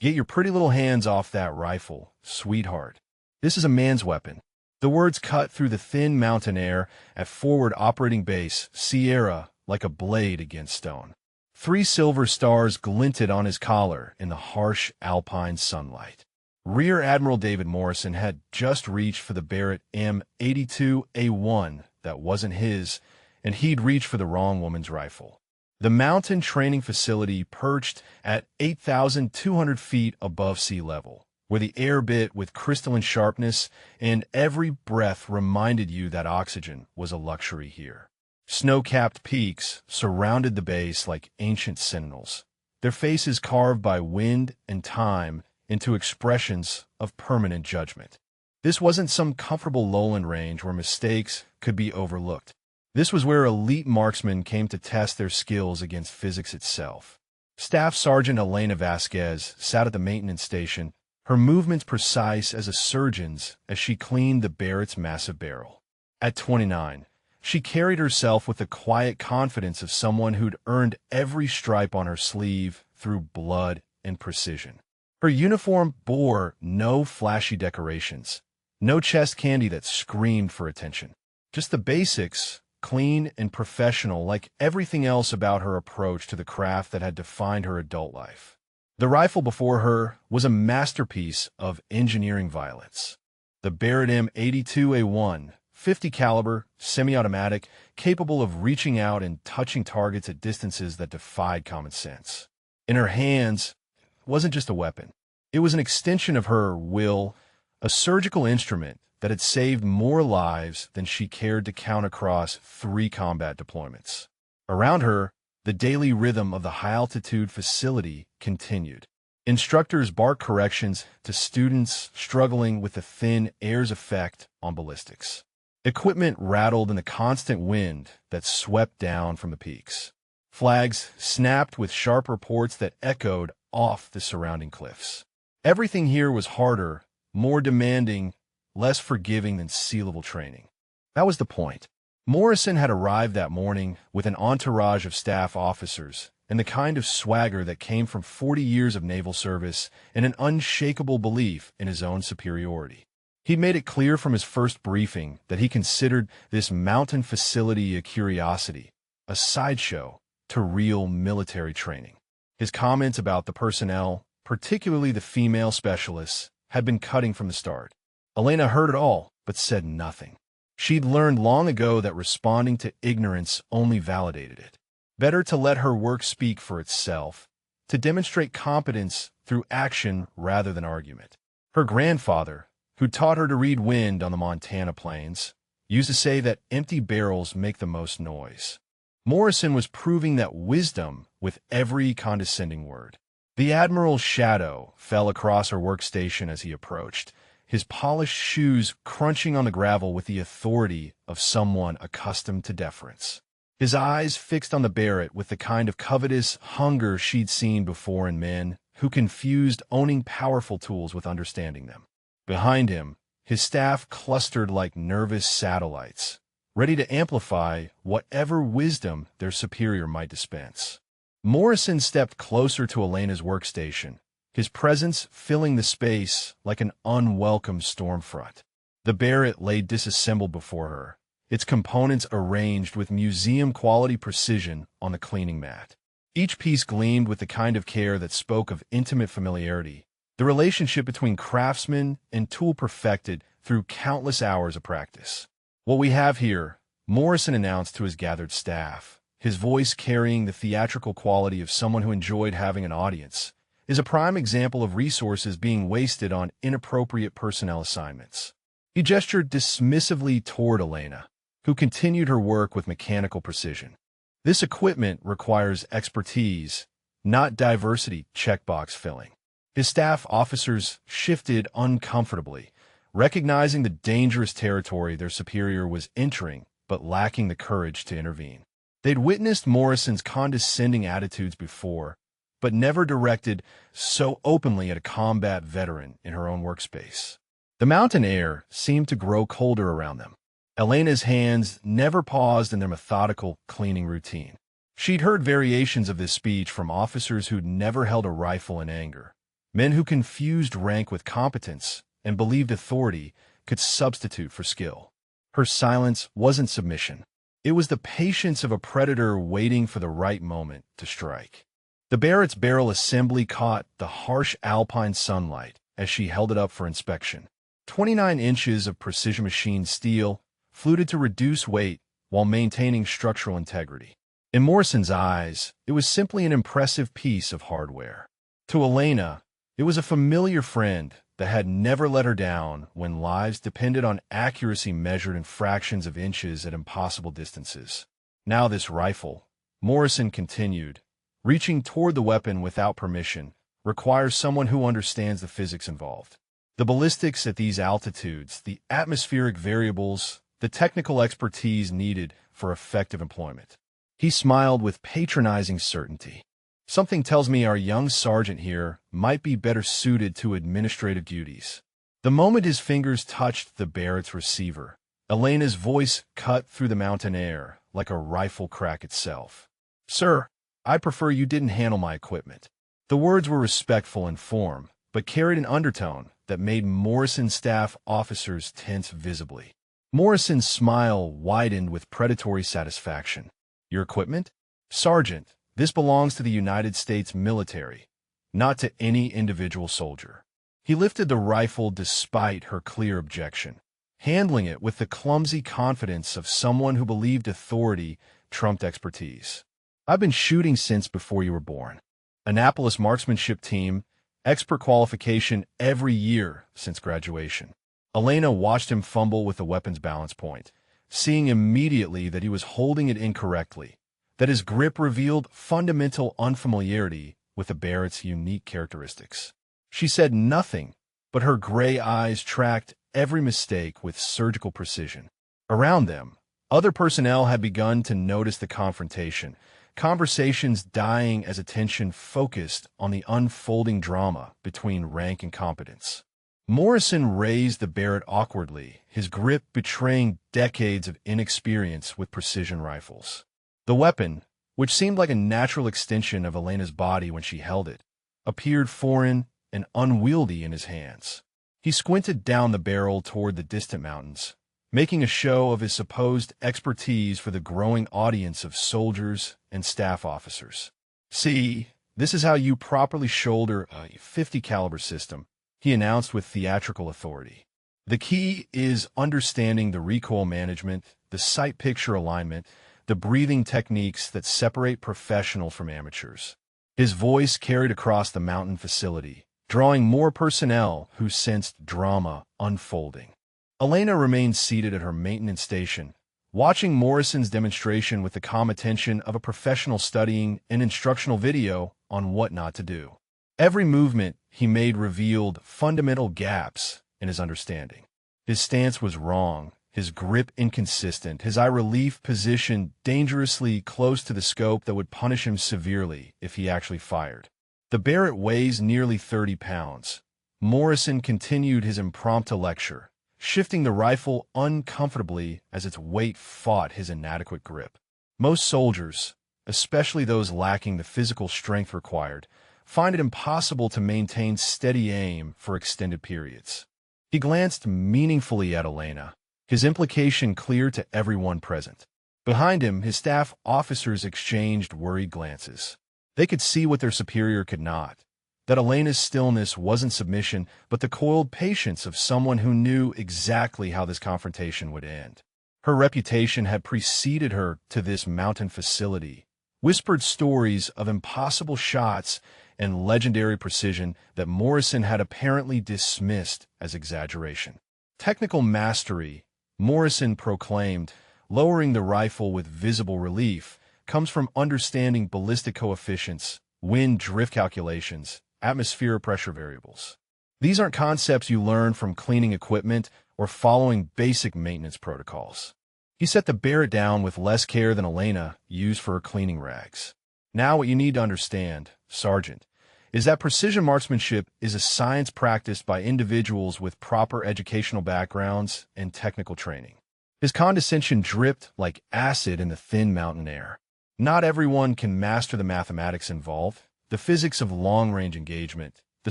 Get your pretty little hands off that rifle, sweetheart. This is a man's weapon. The words cut through the thin mountain air at forward operating base Sierra like a blade against stone. 3 silver stars glinted on his collar in the harsh alpine sunlight. Rear Admiral David Morrison had just reached for the Barrett M82A1 that wasn't his, and he'd reached for the wrong woman's rifle. The mountain training facility perched at 8,200 feet above sea level, where the air bit with crystalline sharpness, and every breath reminded you that oxygen was a luxury here. Snow-capped peaks surrounded the base like ancient sentinels, their faces carved by wind and time into expressions of permanent judgment. This wasn't some comfortable lowland range where mistakes could be overlooked. This was where elite marksmen came to test their skills against physics itself. Staff Sergeant Elena Vasquez sat at the maintenance station, her movements precise as a surgeon's as she cleaned the Barrett's massive barrel. At 29, she carried herself with the quiet confidence of someone who'd earned every stripe on her sleeve through blood and precision. Her uniform bore no flashy decorations, no chest candy that screamed for attention. Just the basics, clean and professional like everything else about her approach to the craft that had defined her adult life. The rifle before her was a masterpiece of engineering violence. The Barrett M82A1, 50 caliber, semi-automatic, capable of reaching out and touching targets at distances that defied common sense. In her hands, it wasn't just a weapon. It was an extension of her will, a surgical instrument that had saved more lives than she cared to count across 3 combat deployments. Around her, the daily rhythm of the high-altitude facility continued. Instructors barked corrections to students struggling with the thin air's effect on ballistics. Equipment rattled in the constant wind that swept down from the peaks. Flags snapped with sharp reports that echoed off the surrounding cliffs. Everything here was harder, more demanding, less forgiving than sea-level training. That was the point. Morrison had arrived that morning with an entourage of staff officers and the kind of swagger that came from 40 years of naval service and an unshakable belief in his own superiority. He'd made it clear from his first briefing that he considered this mountain facility a curiosity, a sideshow to real military training. His comments about the personnel, particularly the female specialists, had been cutting from the start. Elena heard it all, but said nothing. She'd learned long ago that responding to ignorance only validated it. Better to let her work speak for itself, to demonstrate competence through action rather than argument. Her grandfather, who taught her to read wind on the Montana plains, used to say that empty barrels make the most noise. Morrison was proving that wisdom with every condescending word. The Admiral's shadow fell across her workstation as he approached, his polished shoes crunching on the gravel with the authority of someone accustomed to deference. His eyes fixed on the Barrett with the kind of covetous hunger she'd seen before in men who confused owning powerful tools with understanding them. Behind him, his staff clustered like nervous satellites, ready to amplify whatever wisdom their superior might dispense. Morrison stepped closer to Elena's workstation, his presence filling the space like an unwelcome storm front. The Barrett lay disassembled before her, its components arranged with museum-quality precision on the cleaning mat. Each piece gleamed with the kind of care that spoke of intimate familiarity, the relationship between craftsman and tool perfected through countless hours of practice. "What we have here," Morrison announced to his gathered staff, his voice carrying the theatrical quality of someone who enjoyed having an audience, is a prime example of resources being wasted on inappropriate personnel assignments. He gestured dismissively toward Elena, who continued her work with mechanical precision. "This equipment requires expertise, not diversity checkbox filling." His staff officers shifted uncomfortably, recognizing the dangerous territory their superior was entering but lacking the courage to intervene. They'd witnessed Morrison's condescending attitudes before, but never directed so openly at a combat veteran in her own workspace. The mountain air seemed to grow colder around them. Elena's hands never paused in their methodical cleaning routine. She'd heard variations of this speech from officers who'd never held a rifle in anger, Men who confused rank with competence and believed authority could substitute for skill. Her silence wasn't submission. It was the patience of a predator waiting for the right moment to strike. The Barrett's barrel assembly caught the harsh alpine sunlight as she held it up for inspection. 29 inches of precision machined steel, fluted to reduce weight while maintaining structural integrity. In Morrison's eyes, it was simply an impressive piece of hardware. To Elena, it was a familiar friend that had never let her down when lives depended on accuracy measured in fractions of inches at impossible distances. Now this rifle, Morrison continued, reaching toward the weapon without permission, requires someone who understands the physics involved. The ballistics at these altitudes, the atmospheric variables, the technical expertise needed for effective employment. He smiled with patronizing certainty. Something tells me our young sergeant here might be better suited to administrative duties. The moment his fingers touched the Barrett's receiver, Elena's voice cut through the mountain air like a rifle crack itself. "Sir, I prefer you didn't handle my equipment." The words were respectful in form, but carried an undertone that made Morrison's staff officers tense visibly. Morrison's smile widened with predatory satisfaction. "Your equipment? Sergeant, this belongs to the United States military, not to any individual soldier." He lifted the rifle despite her clear objection, handling it with the clumsy confidence of someone who believed authority trumped expertise. "I've been shooting since before you were born. Annapolis marksmanship team, expert qualification every year since graduation." Elena watched him fumble with the weapon's balance point, seeing immediately that he was holding it incorrectly, that his grip revealed fundamental unfamiliarity with the Barrett's unique characteristics. She said nothing, but her gray eyes tracked every mistake with surgical precision. Around them, other personnel had begun to notice the confrontation, conversations dying as attention focused on the unfolding drama between rank and competence. Morrison raised the Barrett awkwardly, his grip betraying decades of inexperience with precision rifles. The weapon, which seemed like a natural extension of Elena's body when she held it, appeared foreign and unwieldy in his hands. He squinted down the barrel toward the distant mountains, making a show of his supposed expertise for the growing audience of soldiers and staff officers. "See, this is how you properly shoulder a 50 caliber system," he announced with theatrical authority. "The key is understanding the recoil management, the sight picture alignment, the breathing techniques that separate professional from amateurs." His voice carried across the mountain facility, drawing more personnel who sensed drama unfolding. Elena remained seated at her maintenance station, watching Morrison's demonstration with the calm attention of a professional studying an instructional video on what not to do. Every movement he made revealed fundamental gaps in his understanding. His stance was wrong, his grip inconsistent, his eye relief positioned dangerously close to the scope that would punish him severely if he actually fired. The Barrett weighs nearly 30 pounds. Morrison continued his impromptu lecture, shifting the rifle uncomfortably as its weight fought his inadequate grip. Most soldiers, especially those lacking the physical strength required, find it impossible to maintain steady aim for extended periods. He glanced meaningfully at Elena, his implication clear to everyone present. Behind him, his staff officers exchanged worried glances. They could see what their superior could not, that Elena's stillness wasn't submission, but the coiled patience of someone who knew exactly how this confrontation would end. Her reputation had preceded her to this mountain facility, whispered stories of impossible shots and legendary precision that Morrison had apparently dismissed as exaggeration. Technical mastery, Morrison proclaimed, lowering the rifle with visible relief, comes from understanding ballistic coefficients, wind drift calculations, atmospheric pressure variables. These aren't concepts you learn from cleaning equipment or following basic maintenance protocols. He set the Barrett down with less care than Elena used for her cleaning rags. "Now what you need to understand, Sergeant, is that precision marksmanship is a science practiced by individuals with proper educational backgrounds and technical training." His condescension dripped like acid in the thin mountain air. Not everyone can master the mathematics involved, the physics of long-range engagement, the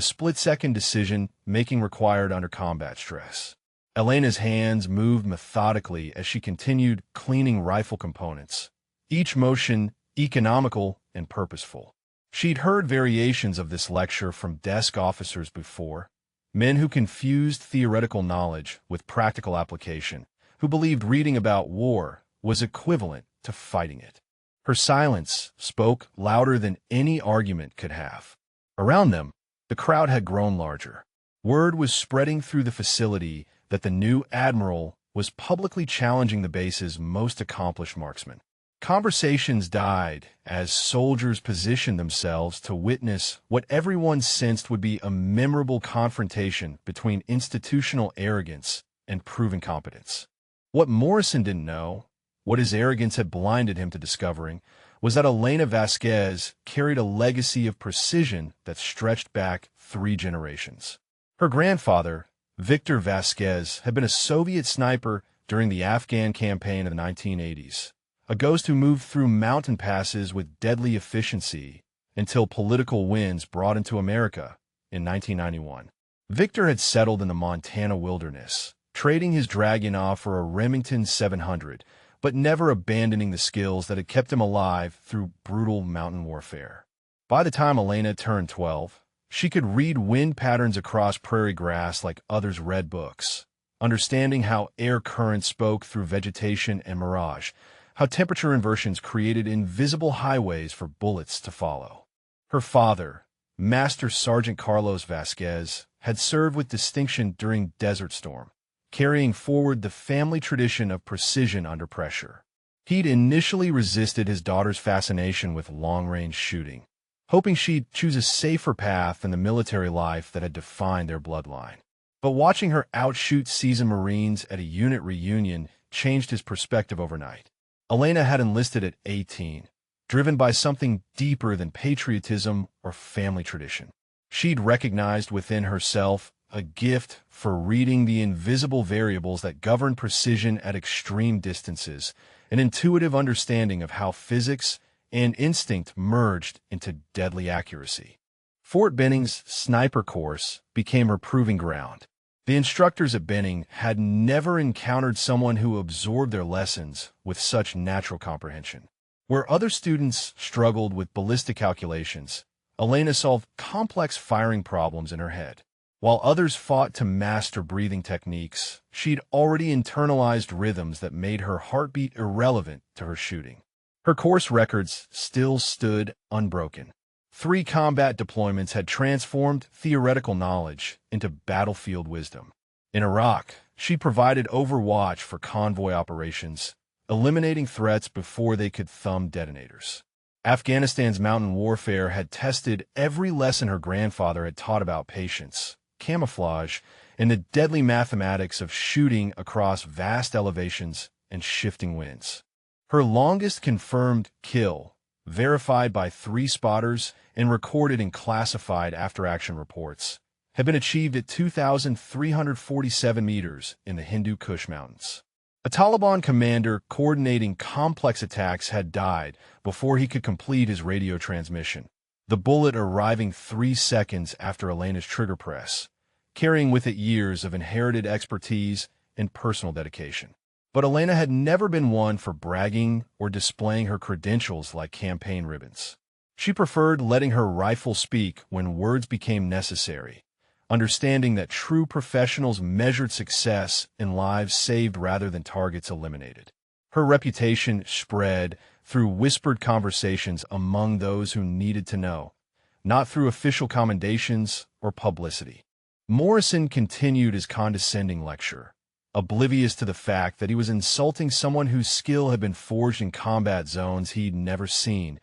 split-second decision-making required under combat stress. Elena's hands moved methodically as she continued cleaning rifle components, each motion economical and purposeful. She'd heard variations of this lecture from desk officers before, men who confused theoretical knowledge with practical application, who believed reading about war was equivalent to fighting it. Her silence spoke louder than any argument could have. Around them, the crowd had grown larger. Word was spreading through the facility that the new Admiral was publicly challenging the base's most accomplished marksman. Conversations died as soldiers positioned themselves to witness what everyone sensed would be a memorable confrontation between institutional arrogance and proven competence. What Morrison didn't know, what his arrogance had blinded him to discovering, was that Elena Vasquez carried a legacy of precision that stretched back 3 generations. Her grandfather, Victor Vasquez, had been a Soviet sniper during the Afghan campaign of the 1980s, a ghost who moved through mountain passes with deadly efficiency until political winds brought him to America in 1991. Victor had settled in the Montana wilderness, trading his Dragunov for a Remington 700, but never abandoning the skills that had kept him alive through brutal mountain warfare. By the time Elena turned 12, she could read wind patterns across prairie grass like others read books, understanding how air currents spoke through vegetation and mirage, how temperature inversions created invisible highways for bullets to follow. Her father, Master Sergeant Carlos Vasquez, had served with distinction during Desert Storm, carrying forward the family tradition of precision under pressure. He'd initially resisted his daughter's fascination with long-range shooting, hoping she'd choose a safer path than the military life that had defined their bloodline. But watching her outshoot seasoned Marines at a unit reunion changed his perspective overnight. Elena had enlisted at 18, driven by something deeper than patriotism or family tradition. She'd recognized within herself a gift for reading the invisible variables that govern precision at extreme distances, an intuitive understanding of how physics and instinct merged into deadly accuracy. Fort Benning's sniper course became her proving ground. The instructors at Benning had never encountered someone who absorbed their lessons with such natural comprehension. Where other students struggled with ballistic calculations, Elena solved complex firing problems in her head. While others fought to master breathing techniques, she'd already internalized rhythms that made her heartbeat irrelevant to her shooting. Her course records still stood unbroken. 3 combat deployments had transformed theoretical knowledge into battlefield wisdom. In Iraq, she provided overwatch for convoy operations, eliminating threats before they could thumb detonators. Afghanistan's mountain warfare had tested every lesson her grandfather had taught about patience, camouflage, and the deadly mathematics of shooting across vast elevations and shifting winds. Her longest confirmed kill, verified by 3 spotters and recorded in classified after-action reports, had been achieved at 2,347 meters in the Hindu Kush Mountains. A Taliban commander coordinating complex attacks had died before he could complete his radio transmission, the bullet arriving 3 seconds after Elena's trigger press, carrying with it years of inherited expertise and personal dedication. But Elena had never been one for bragging or displaying her credentials like campaign ribbons. She preferred letting her rifle speak when words became necessary, understanding that true professionals measured success in lives saved rather than targets eliminated. Her reputation spread through whispered conversations among those who needed to know, not through official commendations or publicity. Morrison continued his condescending lecture, oblivious to the fact that he was insulting someone whose skill had been forged in combat zones he'd never seen,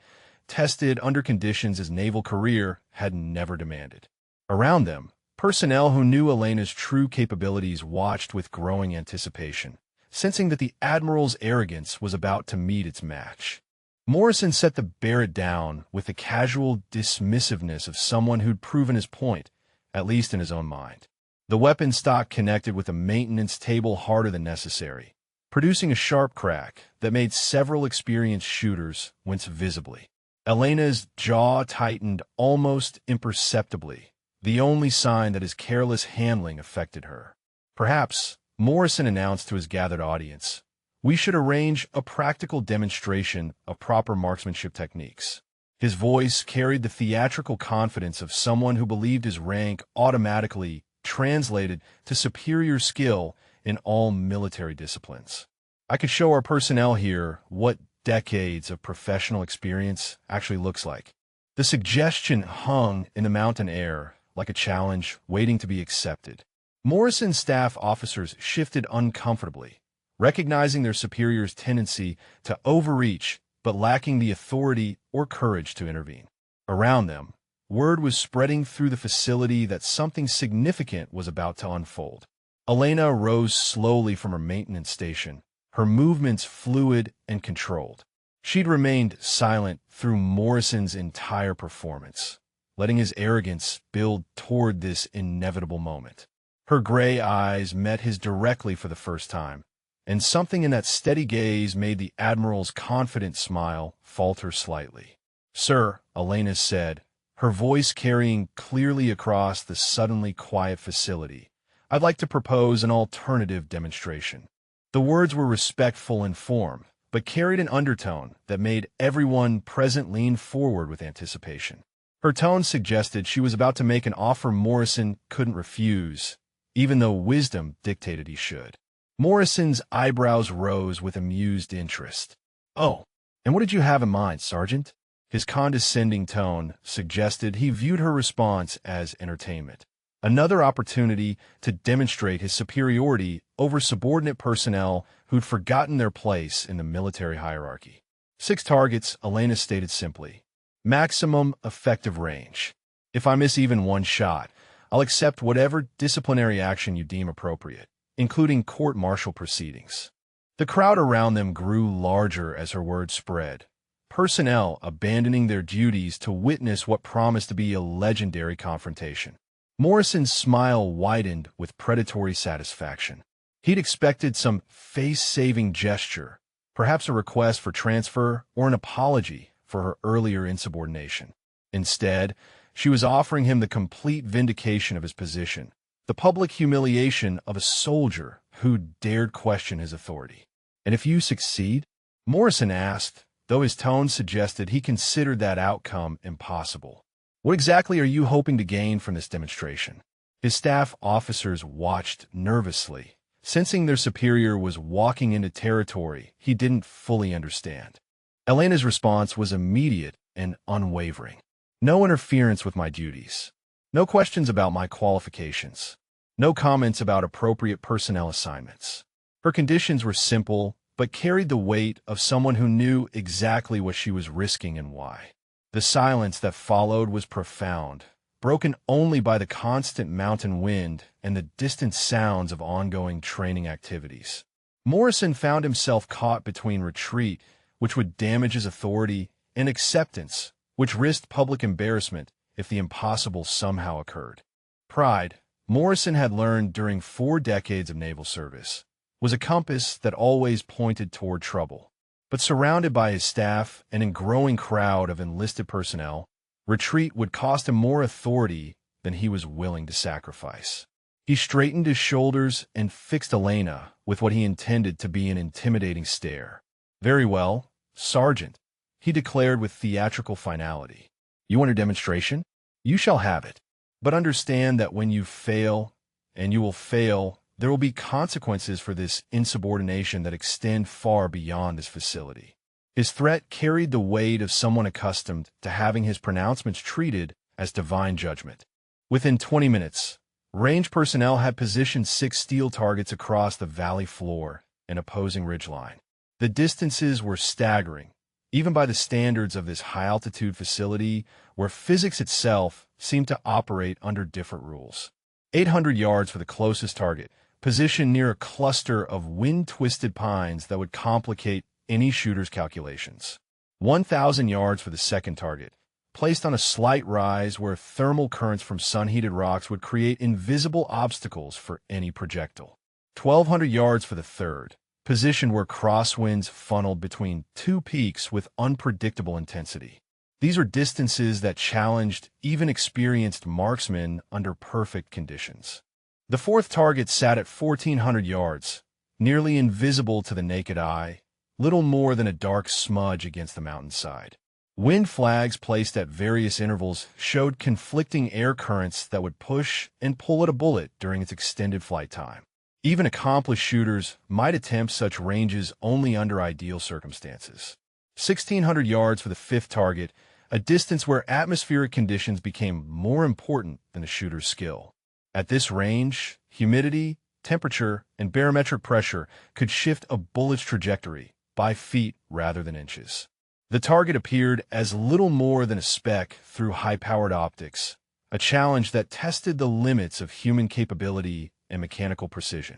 tested under conditions his naval career had never demanded. Around them, personnel who knew Elena's true capabilities watched with growing anticipation, sensing that the Admiral's arrogance was about to meet its match. Morrison set the Barrett down with the casual dismissiveness of someone who'd proven his point, at least in his own mind. The weapon stock connected with a maintenance table harder than necessary, producing a sharp crack that made several experienced shooters wince visibly. Elena's jaw tightened almost imperceptibly the only sign that his careless handling affected her. Perhaps, Morrison announced to his gathered audience, we should arrange a practical demonstration of proper marksmanship techniques. His voice carried the theatrical confidence of someone who believed his rank automatically translated to superior skill in all military disciplines. I could show our personnel here what decades of professional experience actually looks like. The suggestion hung in the mountain air like a challenge waiting to be accepted. Morrison's staff officers shifted uncomfortably, recognizing their superior's tendency to overreach but lacking the authority or courage to intervene. Around them, word was spreading through the facility that something significant was about to unfold. Elena rose slowly from her maintenance station, her movements fluid and controlled. She'd remained silent through Morrison's entire performance, letting his arrogance build toward this inevitable moment. Her gray eyes met his directly for the first time, and something in that steady gaze made the Admiral's confident smile falter slightly. "Sir," Elena said, her voice carrying clearly across the suddenly quiet facility, "I'd like to propose an alternative demonstration." The words were respectful in form, but carried an undertone that made everyone present lean forward with anticipation. Her tone suggested she was about to make an offer Morrison couldn't refuse, even though wisdom dictated he should. Morrison's eyebrows rose with amused interest. "Oh, and what did you have in mind, Sergeant?" His condescending tone suggested he viewed her response as entertainment. Another opportunity to demonstrate his superiority over subordinate personnel who'd forgotten their place in the military hierarchy. 6 targets, Elena stated simply. Maximum effective range. If I miss even one shot, I'll accept whatever disciplinary action you deem appropriate, including court-martial proceedings. The crowd around them grew larger as her words spread, personnel abandoning their duties to witness what promised to be a legendary confrontation. Morrison's smile widened with predatory satisfaction. He'd expected some face-saving gesture, perhaps a request for transfer or an apology for her earlier insubordination. Instead, she was offering him the complete vindication of his position, the public humiliation of a soldier who dared question his authority. "And if you succeed?" Morrison asked, though his tone suggested he considered that outcome impossible. "What exactly are you hoping to gain from this demonstration?" His staff officers watched nervously, sensing their superior was walking into territory he didn't fully understand. Elena's response was immediate and unwavering. "No interference with my duties. No questions about my qualifications. No comments about appropriate personnel assignments." Her conditions were simple, but carried the weight of someone who knew exactly what she was risking and why. The silence that followed was profound, broken only by the constant mountain wind and the distant sounds of ongoing training activities. Morrison found himself caught between retreat, which would damage his authority, and acceptance, which risked public embarrassment if the impossible somehow occurred. Pride, Morrison had learned during 4 decades of naval service, was a compass that always pointed toward trouble. But surrounded by his staff and a growing crowd of enlisted personnel, retreat would cost him more authority than he was willing to sacrifice. He straightened his shoulders and fixed Elena with what he intended to be an intimidating stare. "Very well, Sergeant," he declared with theatrical finality. "You want a demonstration? You shall have it. But understand that when you fail, and you will fail, there will be consequences for this insubordination that extend far beyond this facility." His threat carried the weight of someone accustomed to having his pronouncements treated as divine judgment. Within 20 minutes, range personnel had positioned 6 steel targets across the valley floor and opposing ridgeline. The distances were staggering, even by the standards of this high-altitude facility where physics itself seemed to operate under different rules. 800 yards for the closest target, positioned near a cluster of wind-twisted pines that would complicate any shooter's calculations. 1,000 yards for the second target, placed on a slight rise where thermal currents from sun-heated rocks would create invisible obstacles for any projectile. 1,200 yards for the third, positioned where crosswinds funneled between 2 peaks with unpredictable intensity. These are distances that challenged even experienced marksmen under perfect conditions. The fourth target sat at 1,400 yards, nearly invisible to the naked eye, little more than a dark smudge against the mountainside. Wind flags placed at various intervals showed conflicting air currents that would push and pull at a bullet during its extended flight time. Even accomplished shooters might attempt such ranges only under ideal circumstances. 1,600 yards for the fifth target, a distance where atmospheric conditions became more important than the shooter's skill. At this range, humidity, temperature, and barometric pressure could shift a bullet's trajectory by feet rather than inches. The target appeared as little more than a speck through high-powered optics, a challenge that tested the limits of human capability and mechanical precision.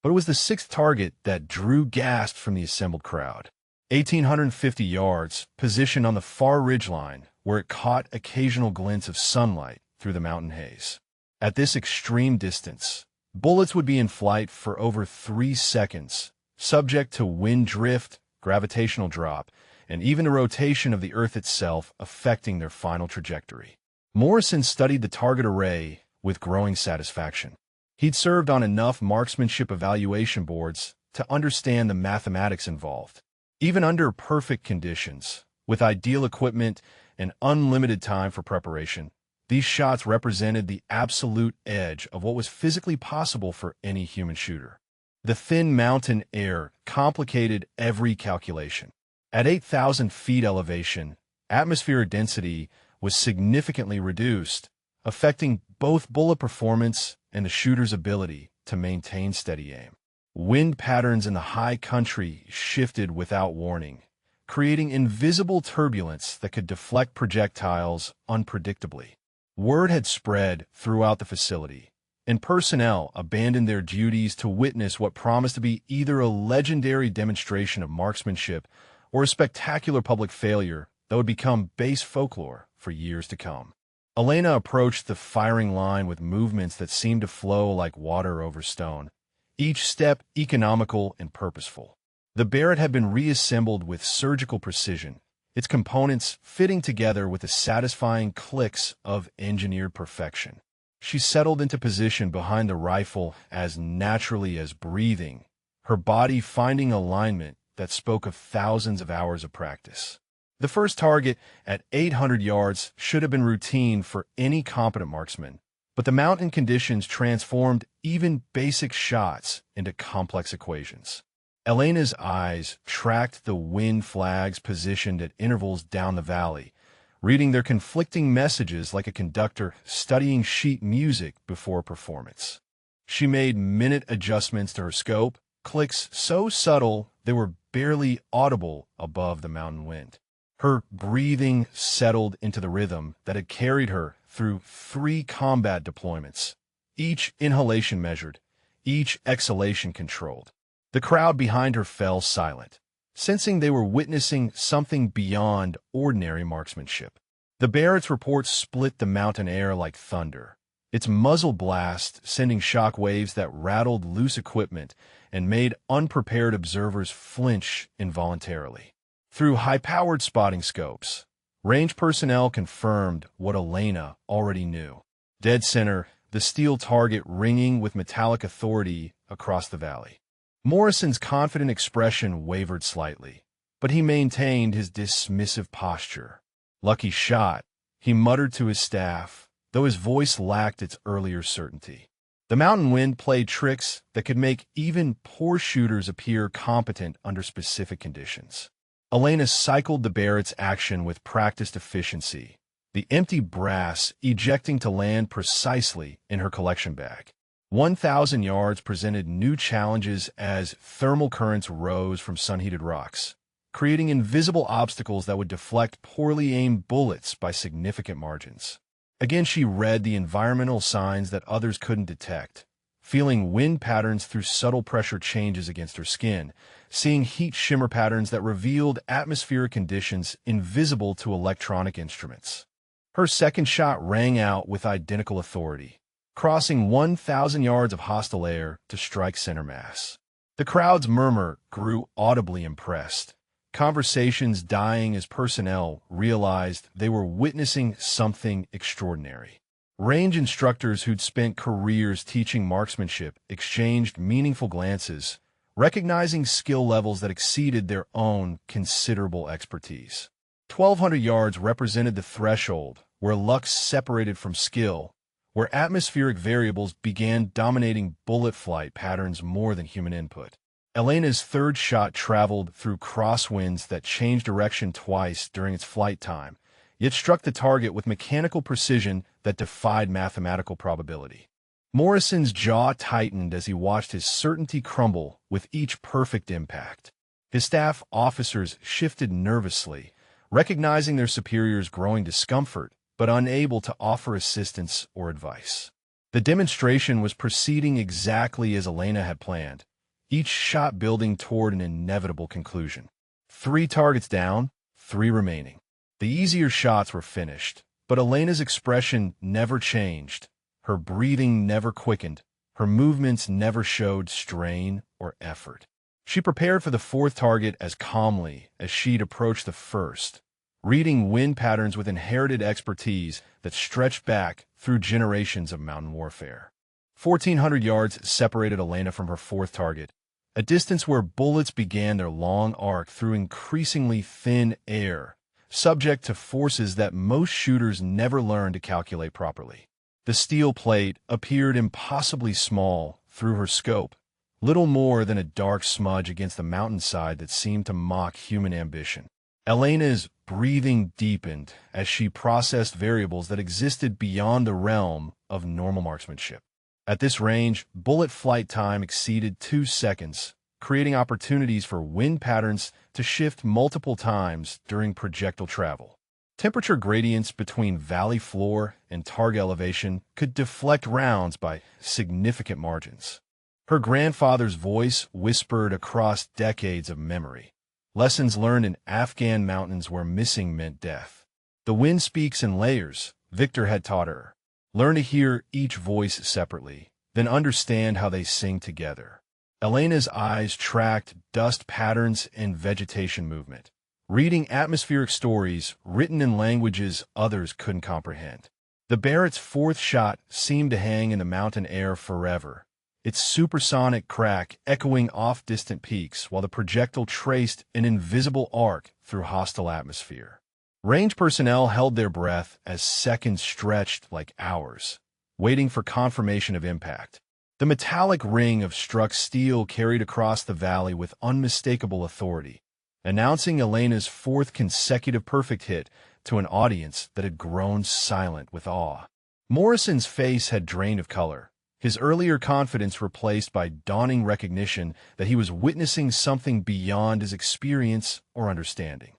But it was the sixth target that drew gasps from the assembled crowd. 1,850 yards, positioned on the far ridgeline, where it caught occasional glints of sunlight through the mountain haze. At this extreme distance, bullets would be in flight for over 3 seconds, subject to wind drift, gravitational drop, and even the rotation of the Earth itself affecting their final trajectory. Morrison studied the target array with growing satisfaction. He'd served on enough marksmanship evaluation boards to understand the mathematics involved. Even under perfect conditions, with ideal equipment and unlimited time for preparation, these shots represented the absolute edge of what was physically possible for any human shooter. The thin mountain air complicated every calculation. At 8,000 feet elevation, atmospheric density was significantly reduced, affecting both bullet performance and the shooter's ability to maintain steady aim. Wind patterns in the high country shifted without warning, creating invisible turbulence that could deflect projectiles unpredictably. Word had spread throughout the facility, and personnel abandoned their duties to witness what promised to be either a legendary demonstration of marksmanship or a spectacular public failure that would become base folklore for years to come. Elena approached the firing line with movements that seemed to flow like water over stone, each step economical and purposeful. The Barrett had been reassembled with surgical precision, its components fitting together with the satisfying clicks of engineered perfection. She settled into position behind the rifle as naturally as breathing, her body finding alignment that spoke of thousands of hours of practice. The first target at 800 yards should have been routine for any competent marksman, but the mountain conditions transformed even basic shots into complex equations. Elena's eyes tracked the wind flags positioned at intervals down the valley, reading their conflicting messages like a conductor studying sheet music before a performance. She made minute adjustments to her scope, clicks so subtle they were barely audible above the mountain wind. Her breathing settled into the rhythm that had carried her through 3 combat deployments, each inhalation measured, each exhalation controlled. The crowd behind her fell silent, sensing they were witnessing something beyond ordinary marksmanship. The Barrett's report split the mountain air like thunder, its muzzle blast sending shock waves that rattled loose equipment and made unprepared observers flinch involuntarily. Through high-powered spotting scopes, range personnel confirmed what Elena already knew. Dead center, the steel target ringing with metallic authority across the valley. Morrison's confident expression wavered slightly, but he maintained his dismissive posture. "Lucky shot," he muttered to his staff, though his voice lacked its earlier certainty. The mountain wind played tricks that could make even poor shooters appear competent under specific conditions. Elena cycled the Barrett's action with practiced efficiency, the empty brass ejecting to land precisely in her collection bag. 1,000 yards presented new challenges as thermal currents rose from sun-heated rocks, creating invisible obstacles that would deflect poorly aimed bullets by significant margins. Again, she read the environmental signs that others couldn't detect, feeling wind patterns through subtle pressure changes against her skin, seeing heat shimmer patterns that revealed atmospheric conditions invisible to electronic instruments. Her second shot rang out with identical authority, crossing 1,000 yards of hostile air to strike center mass. The crowd's murmur grew audibly impressed, conversations dying as personnel realized they were witnessing something extraordinary. Range instructors who'd spent careers teaching marksmanship exchanged meaningful glances, recognizing skill levels that exceeded their own considerable expertise. 1,200 yards represented the threshold where luck separated from skill, where atmospheric variables began dominating bullet flight patterns more than human input. Elena's third shot traveled through crosswinds that changed direction twice during its flight time, yet struck the target with mechanical precision that defied mathematical probability. Morrison's jaw tightened as he watched his certainty crumble with each perfect impact. His staff officers shifted nervously, recognizing their superiors' growing discomfort, but unable to offer assistance or advice. The demonstration was proceeding exactly as Elena had planned, each shot building toward an inevitable conclusion. 3 targets down, 3 remaining. The easier shots were finished, but Elena's expression never changed. Her breathing never quickened. Her movements never showed strain or effort. She prepared for the 4th target as calmly as she'd approached the first, reading wind patterns with inherited expertise that stretched back through generations of mountain warfare. 1,400 yards separated Elena from her 4th target, a distance where bullets began their long arc through increasingly thin air, subject to forces that most shooters never learn to calculate properly. The steel plate appeared impossibly small through her scope, little more than a dark smudge against the mountainside that seemed to mock human ambition. Elena's breathing deepened as she processed variables that existed beyond the realm of normal marksmanship. At this range, bullet flight time exceeded 2 seconds, creating opportunities for wind patterns to shift multiple times during projectile travel. Temperature gradients between valley floor and target elevation could deflect rounds by significant margins. Her grandfather's voice whispered across decades of memory, lessons learned in Afghan mountains where missing meant death. The wind speaks in layers, Victor had taught her. Learn to hear each voice separately, then understand how they sing together. Elena's eyes tracked dust patterns and vegetation movement, reading atmospheric stories written in languages others couldn't comprehend. The Barrett's 4th shot seemed to hang in the mountain air forever, its supersonic crack echoing off distant peaks while the projectile traced an invisible arc through hostile atmosphere. Range personnel held their breath as seconds stretched like hours, waiting for confirmation of impact. The metallic ring of struck steel carried across the valley with unmistakable authority, announcing Elena's 4th consecutive perfect hit to an audience that had grown silent with awe. Morrison's face had drained of color, his earlier confidence replaced by dawning recognition that he was witnessing something beyond his experience or understanding.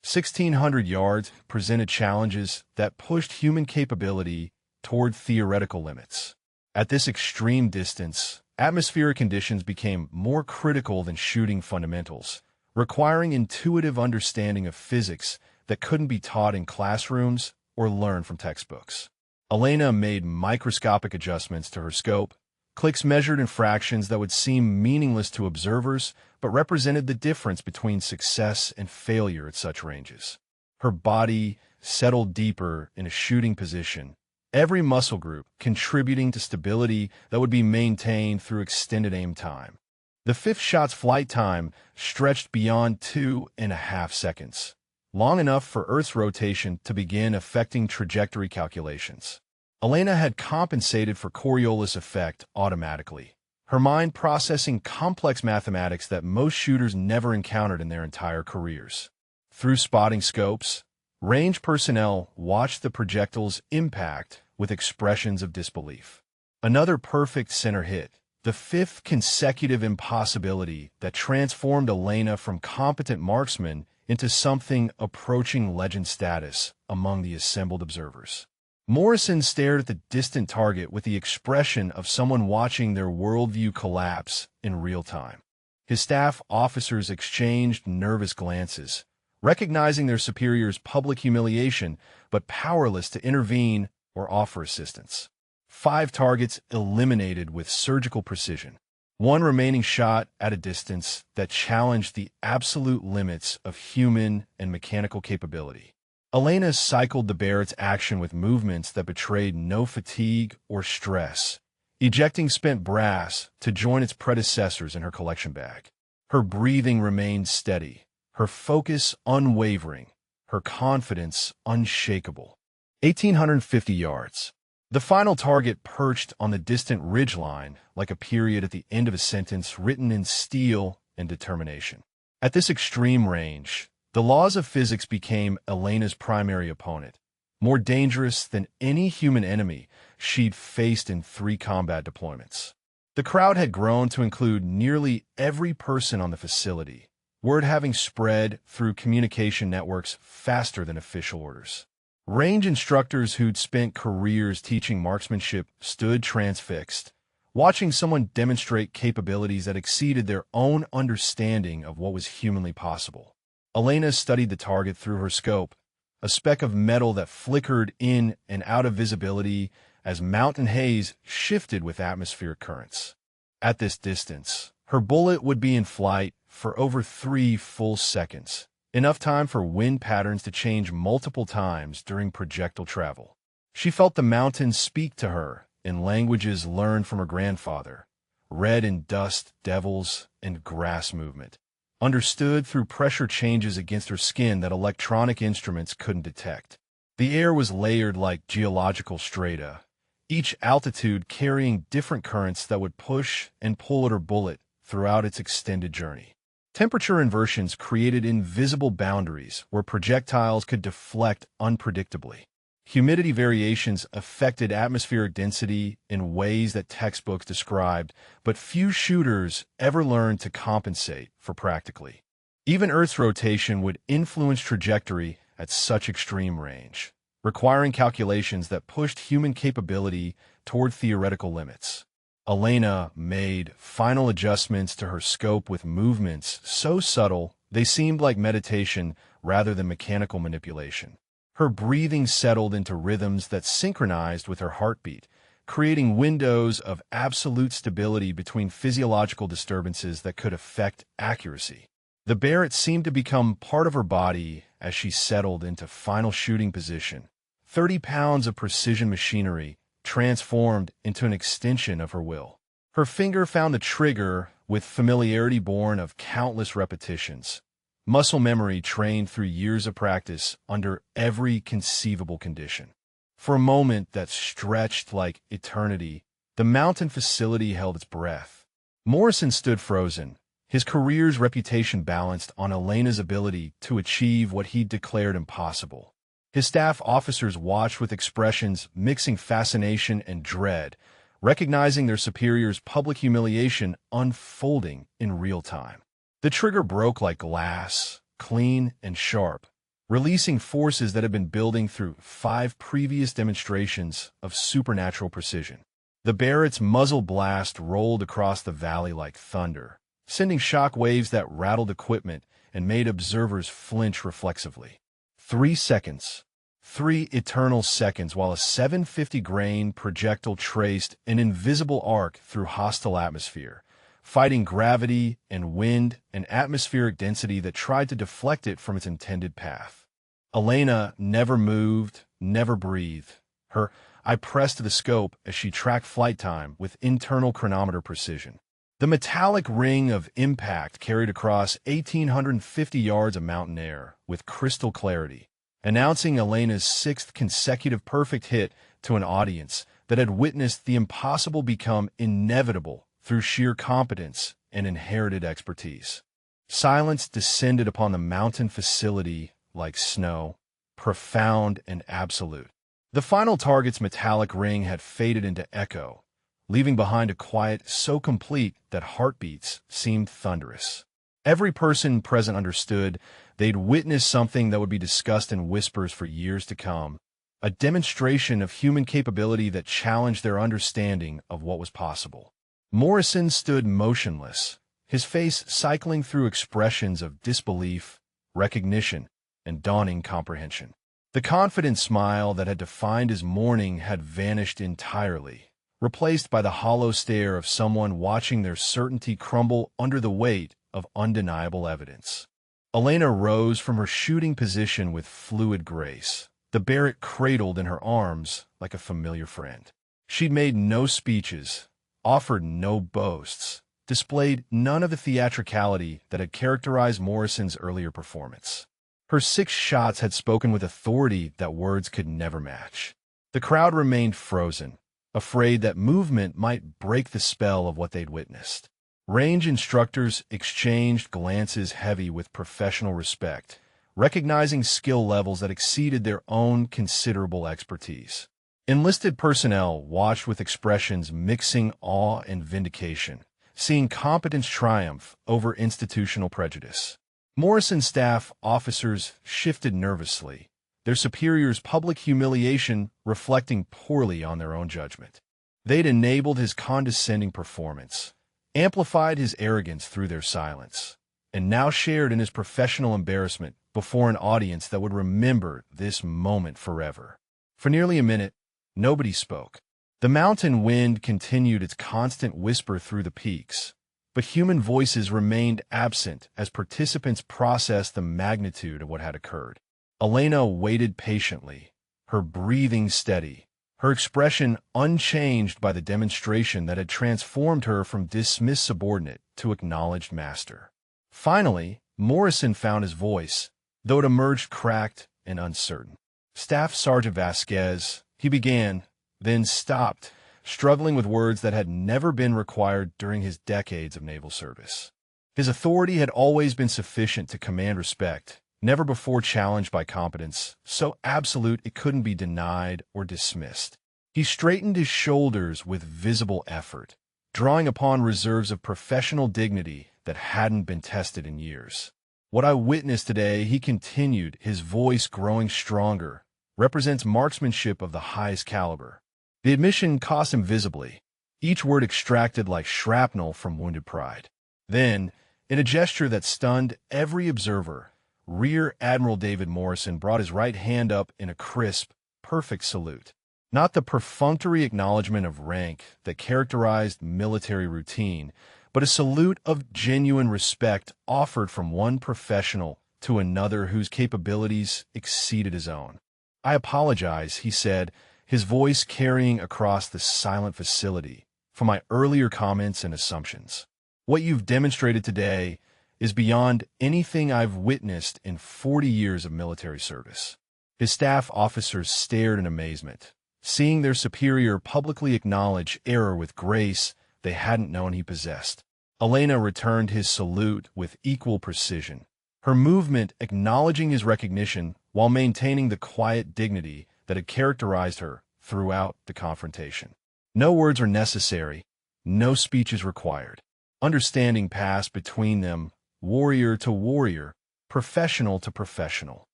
1,600 yards presented challenges that pushed human capability toward theoretical limits. At this extreme distance, atmospheric conditions became more critical than shooting fundamentals, requiring intuitive understanding of physics that couldn't be taught in classrooms or learned from textbooks. Elena made microscopic adjustments to her scope, clicks measured in fractions that would seem meaningless to observers but represented the difference between success and failure at such ranges. Her body settled deeper in a shooting position, every muscle group contributing to stability that would be maintained through extended aim time. The 5th shot's flight time stretched beyond 2.5 seconds, long enough for Earth's rotation to begin affecting trajectory calculations. Elena had compensated for Coriolis effect automatically, her mind processing complex mathematics that most shooters never encountered in their entire careers. Through spotting scopes, range personnel watched the projectile's impact with expressions of disbelief. Another perfect center hit, the 5th consecutive impossibility that transformed Elena from competent marksman into something approaching legend status among the assembled observers. Morrison stared at the distant target with the expression of someone watching their worldview collapse in real time. His staff officers exchanged nervous glances, recognizing their superior's public humiliation but powerless to intervene or offer assistance. 5 targets eliminated with surgical precision. one remaining shot at a distance that challenged the absolute limits of human and mechanical capability. Elena cycled the Barrett's action with movements that betrayed no fatigue or stress, ejecting spent brass to join its predecessors in her collection bag. Her breathing remained steady, her focus unwavering, her confidence unshakable. 1,850 yards. The final target perched on the distant ridgeline like a period at the end of a sentence written in steel and determination. At this extreme range, the laws of physics became Elena's primary opponent, more dangerous than any human enemy she'd faced in 3 combat deployments. The crowd had grown to include nearly every person on the facility, word having spread through communication networks faster than official orders. Range instructors who'd spent careers teaching marksmanship stood transfixed, watching someone demonstrate capabilities that exceeded their own understanding of what was humanly possible. Elena studied the target through her scope, a speck of metal that flickered in and out of visibility as mountain haze shifted with atmospheric currents. At this distance, her bullet would be in flight for over 3 full seconds, enough time for wind patterns to change multiple times during projectile travel. She felt the mountains speak to her in languages learned from her grandfather, read in dust, devils, and grass movement, understood through pressure changes against her skin that electronic instruments couldn't detect. The air was layered like geological strata, each altitude carrying different currents that would push and pull at her bullet throughout its extended journey. Temperature inversions created invisible boundaries where projectiles could deflect unpredictably. Humidity variations affected atmospheric density in ways that textbooks described, but few shooters ever learned to compensate for practically. Even Earth's rotation would influence trajectory at such extreme range, requiring calculations that pushed human capability toward theoretical limits. Elena made final adjustments to her scope with movements so subtle they seemed like meditation rather than mechanical manipulation. Her breathing settled into rhythms that synchronized with her heartbeat, creating windows of absolute stability between physiological disturbances that could affect accuracy. The Barrett seemed to become part of her body as she settled into final shooting position. 30 pounds of precision machinery transformed into an extension of her will. Her finger found the trigger with familiarity born of countless repetitions, muscle memory trained through years of practice under every conceivable condition. For a moment that stretched like eternity, the mountain facility held its breath. Morrison stood frozen, his career's reputation balanced on Elena's ability to achieve what he'd declared impossible. His staff officers watched with expressions mixing fascination and dread, recognizing their superior's public humiliation unfolding in real time. The trigger broke like glass, clean and sharp, releasing forces that had been building through 5 previous demonstrations of supernatural precision. The Barrett's muzzle blast rolled across the valley like thunder, sending shock waves that rattled equipment and made observers flinch reflexively. 3 seconds. 3 eternal seconds while a 750-grain projectile traced an invisible arc through hostile atmosphere, fighting gravity and wind and atmospheric density that tried to deflect it from its intended path. Elena never moved, never breathed. Her eye pressed to the scope as she tracked flight time with internal chronometer precision. The metallic ring of impact carried across 1,850 yards of mountain air with crystal clarity, announcing Elena's 6th consecutive perfect hit to an audience that had witnessed the impossible become inevitable through sheer competence and inherited expertise. Silence descended upon the mountain facility like snow, profound and absolute. The final target's metallic ring had faded into echo, leaving behind a quiet so complete that heartbeats seemed thunderous. Every person present understood they'd witnessed something that would be discussed in whispers for years to come, a demonstration of human capability that challenged their understanding of what was possible. Morrison stood motionless, his face cycling through expressions of disbelief, recognition, and dawning comprehension. The confident smile that had defined his morning had vanished entirely, replaced by the hollow stare of someone watching their certainty crumble under the weight of undeniable evidence. Elena rose from her shooting position with fluid grace, the Barrett cradled in her arms like a familiar friend. She'd made no speeches, offered no boasts, displayed none of the theatricality that had characterized Morrison's earlier performance. Her 6 shots had spoken with authority that words could never match. The crowd remained frozen, afraid that movement might break the spell of what they'd witnessed. Range instructors exchanged glances heavy with professional respect, recognizing skill levels that exceeded their own considerable expertise. Enlisted personnel watched with expressions mixing awe and vindication, seeing competence triumph over institutional prejudice. Morrison's staff officers shifted nervously, their superiors' public humiliation reflecting poorly on their own judgment. They'd enabled his condescending performance, amplified his arrogance through their silence, and now shared in his professional embarrassment before an audience that would remember this moment forever. For nearly a minute, nobody spoke. The mountain wind continued its constant whisper through the peaks, but human voices remained absent as participants processed the magnitude of what had occurred. Elena waited patiently, her breathing steady, her expression unchanged by the demonstration that had transformed her from dismissed subordinate to acknowledged master. Finally, Morrison found his voice, though it emerged cracked and uncertain. "Staff Sergeant Vasquez," he began, then stopped, struggling with words that had never been required during his decades of naval service. His authority had always been sufficient to command respect, never before challenged by competence, so absolute it couldn't be denied or dismissed. He straightened his shoulders with visible effort, drawing upon reserves of professional dignity that hadn't been tested in years. "What I witnessed today," he continued, his voice growing stronger, "represents marksmanship of the highest caliber." The admission cost him visibly, each word extracted like shrapnel from wounded pride. Then, in a gesture that stunned every observer, Rear Admiral David Morrison brought his right hand up in a crisp, perfect salute. Not the perfunctory acknowledgement of rank that characterized military routine, but a salute of genuine respect offered from one professional to another whose capabilities exceeded his own. "I apologize," he said, his voice carrying across the silent facility, "for my earlier comments and assumptions. What you've demonstrated today is beyond anything I've witnessed in 40 years of military service." His staff officers stared in amazement, seeing their superior publicly acknowledge error with grace they hadn't known he possessed. Elena returned his salute with equal precision, her movement acknowledging his recognition while maintaining the quiet dignity that had characterized her throughout the confrontation. No words were necessary, no speeches required. Understanding passed between them, warrior to warrior, professional to professional.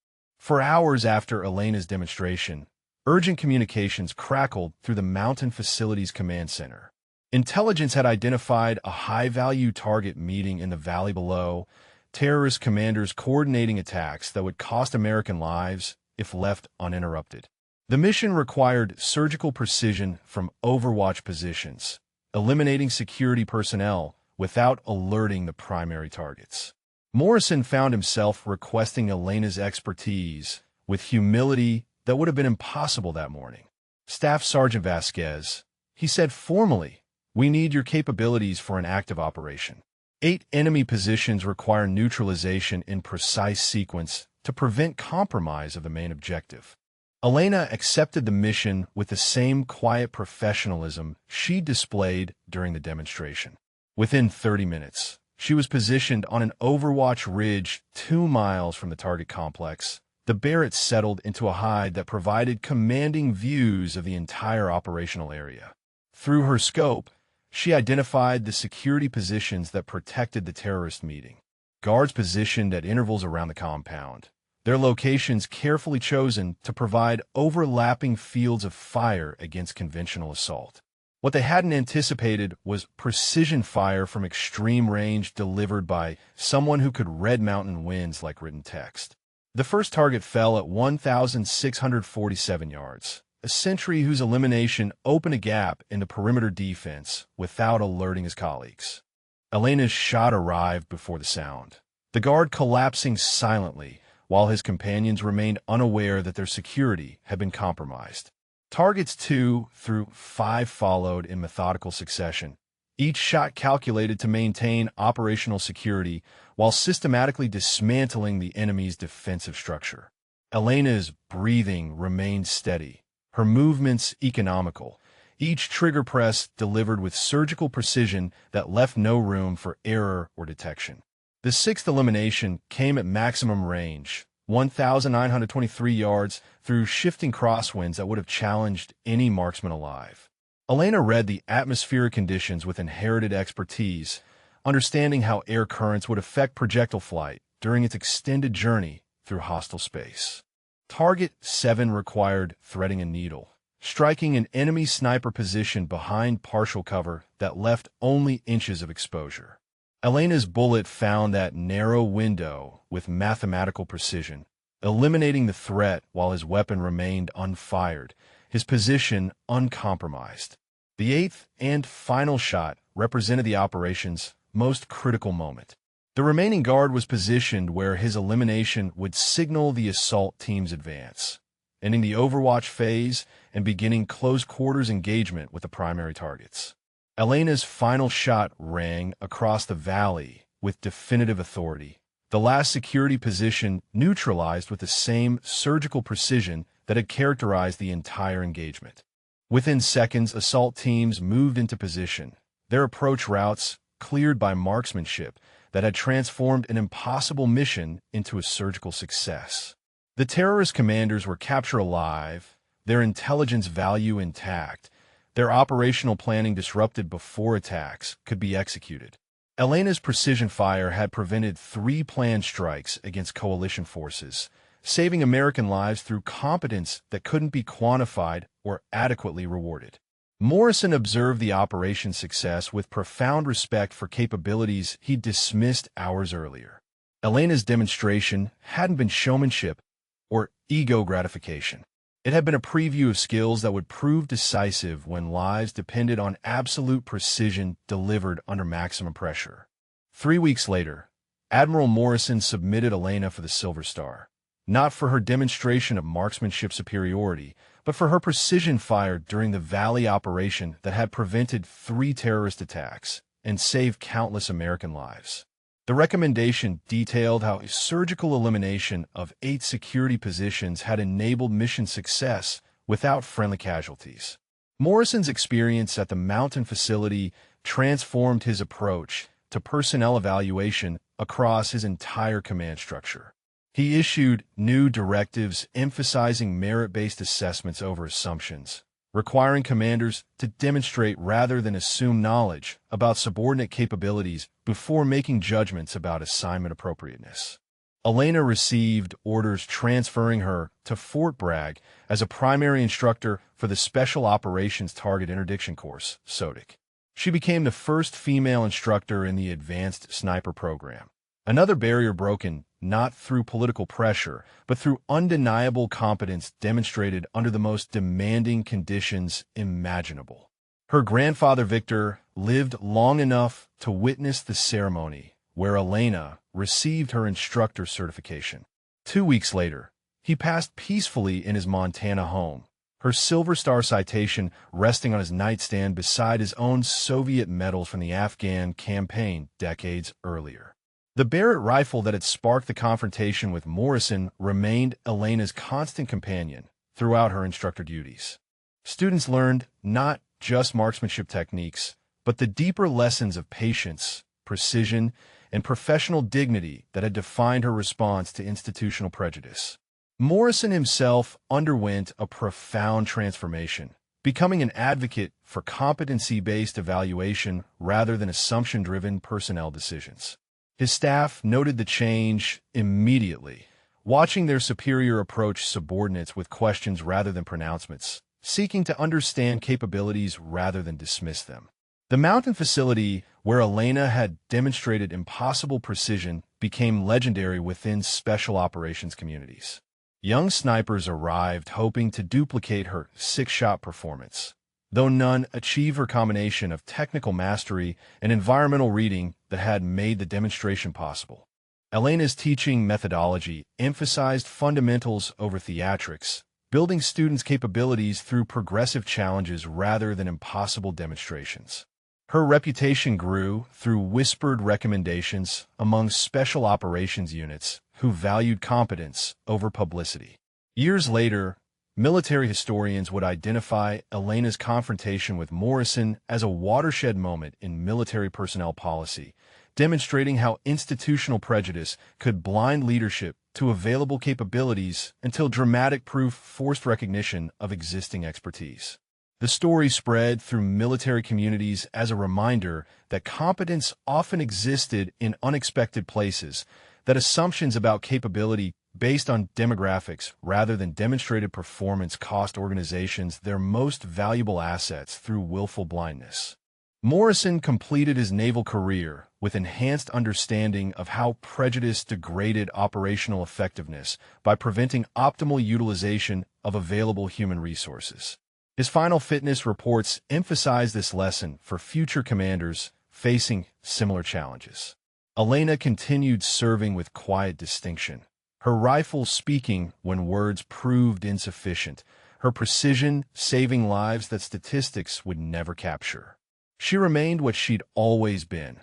For hours after Elena's demonstration, urgent communications crackled through the Mountain Facilities Command Center. Intelligence had identified a high-value target meeting in the valley below, terrorist commanders coordinating attacks that would cost American lives if left uninterrupted. The mission required surgical precision from overwatch positions, eliminating security personnel without alerting the primary targets. Morrison found himself requesting Elena's expertise with humility that would have been impossible that morning. "Staff Sergeant Vasquez," he said formally, "we need your capabilities for an active operation. 8 enemy positions require neutralization in precise sequence to prevent compromise of the main objective." Elena accepted the mission with the same quiet professionalism she displayed during the demonstration. Within 30 minutes, she was positioned on an overwatch ridge 2 miles from the target complex. The Barrett settled into a hide that provided commanding views of the entire operational area. Through her scope, she identified the security positions that protected the terrorist meeting. Guards positioned at intervals around the compound, their locations carefully chosen to provide overlapping fields of fire against conventional assault. What they hadn't anticipated was precision fire from extreme range delivered by someone who could read mountain winds like written text. The first target fell at 1,647 yards, a sentry whose elimination opened a gap in the perimeter defense without alerting his colleagues. Elena's shot arrived before the sound, the guard collapsing silently while his companions remained unaware that their security had been compromised. Targets 2 through 5 followed in methodical succession, each shot calculated to maintain operational security while systematically dismantling the enemy's defensive structure. Elena's breathing remained steady, her movements economical, each trigger press delivered with surgical precision that left no room for error or detection. The sixth elimination came at maximum range, 1,923 yards, through shifting crosswinds that would have challenged any marksman alive. Elena read the atmospheric conditions with inherited expertise, understanding how air currents would affect projectile flight during its extended journey through hostile space. Target 7 required threading a needle, striking an enemy sniper position behind partial cover that left only inches of exposure. Elena's bullet found that narrow window with mathematical precision, eliminating the threat while his weapon remained unfired, his position uncompromised. The eighth and final shot represented the operation's most critical moment. The remaining guard was positioned where his elimination would signal the assault team's advance, ending the overwatch phase and beginning close-quarters engagement with the primary targets. Elena's final shot rang across the valley with definitive authority, the last security position neutralized with the same surgical precision that had characterized the entire engagement. Within seconds, assault teams moved into position, their approach routes cleared by marksmanship that had transformed an impossible mission into a surgical success. The terrorist commanders were captured alive, their intelligence value intact, their operational planning disrupted before attacks could be executed. Elena's precision fire had prevented 3 planned strikes against coalition forces, saving American lives through competence that couldn't be quantified or adequately rewarded. Morrison observed the operation's success with profound respect for capabilities he'd dismissed hours earlier. Elena's demonstration hadn't been showmanship or ego gratification. It had been a preview of skills that would prove decisive when lives depended on absolute precision delivered under maximum pressure. 3 weeks later, Admiral Morrison submitted Elena for the Silver Star, not for her demonstration of marksmanship superiority, but for her precision fire during the Valley operation that had prevented 3 terrorist attacks and saved countless American lives. The recommendation detailed how a surgical elimination of 8 security positions had enabled mission success without friendly casualties. Morrison's experience at the Mountain facility transformed his approach to personnel evaluation across his entire command structure. He issued new directives emphasizing merit-based assessments over assumptions, requiring commanders to demonstrate rather than assume knowledge about subordinate capabilities before making judgments about assignment appropriateness. Elena received orders transferring her to Fort Bragg as a primary instructor for the Special Operations Target Interdiction Course, SOTIC. She became the first female instructor in the Advanced Sniper program. Another barrier broken not through political pressure, but through undeniable competence demonstrated under the most demanding conditions imaginable. Her grandfather, Victor, lived long enough to witness the ceremony where Elena received her instructor certification. 2 weeks later, he passed peacefully in his Montana home, her Silver Star citation resting on his nightstand beside his own Soviet medals from the Afghan campaign decades earlier. The Barrett rifle that had sparked the confrontation with Morrison remained Elena's constant companion throughout her instructor duties. Students learned not just marksmanship techniques, but the deeper lessons of patience, precision, and professional dignity that had defined her response to institutional prejudice. Morrison himself underwent a profound transformation, becoming an advocate for competency-based evaluation rather than assumption-driven personnel decisions. His staff noted the change immediately, watching their superior approach subordinates with questions rather than pronouncements, seeking to understand capabilities rather than dismiss them. The Mountain facility, where Elena had demonstrated impossible precision, became legendary within special operations communities. Young snipers arrived hoping to duplicate her six-shot performance, though none achieved her combination of technical mastery and environmental reading that had made the demonstration possible. Elena's teaching methodology emphasized fundamentals over theatrics, building students' capabilities through progressive challenges rather than impossible demonstrations. Her reputation grew through whispered recommendations among special operations units who valued competence over publicity. Years later, military historians would identify Elena's confrontation with Morrison as a watershed moment in military personnel policy, demonstrating how institutional prejudice could blind leadership to available capabilities until dramatic proof forced recognition of existing expertise. The story spread through military communities as a reminder that competence often existed in unexpected places, that assumptions about capability based on demographics rather than demonstrated performance cost organizations their most valuable assets through willful blindness. Morrison completed his naval career with enhanced understanding of how prejudice degraded operational effectiveness by preventing optimal utilization of available human resources. His final fitness reports emphasize this lesson for future commanders facing similar challenges. Elena continued serving with quiet distinction, her rifle speaking when words proved insufficient, her precision saving lives that statistics would never capture. She remained what she'd always been,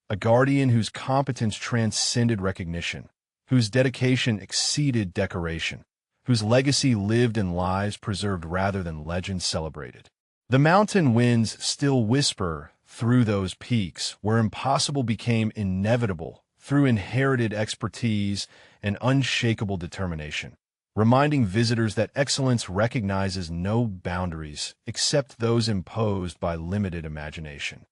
a guardian whose competence transcended recognition, whose dedication exceeded decoration, whose legacy lived in lives preserved rather than legends celebrated. The mountain winds still whisper through those peaks where impossible became inevitable through inherited expertise and unshakable determination, reminding visitors that excellence recognizes no boundaries except those imposed by limited imagination.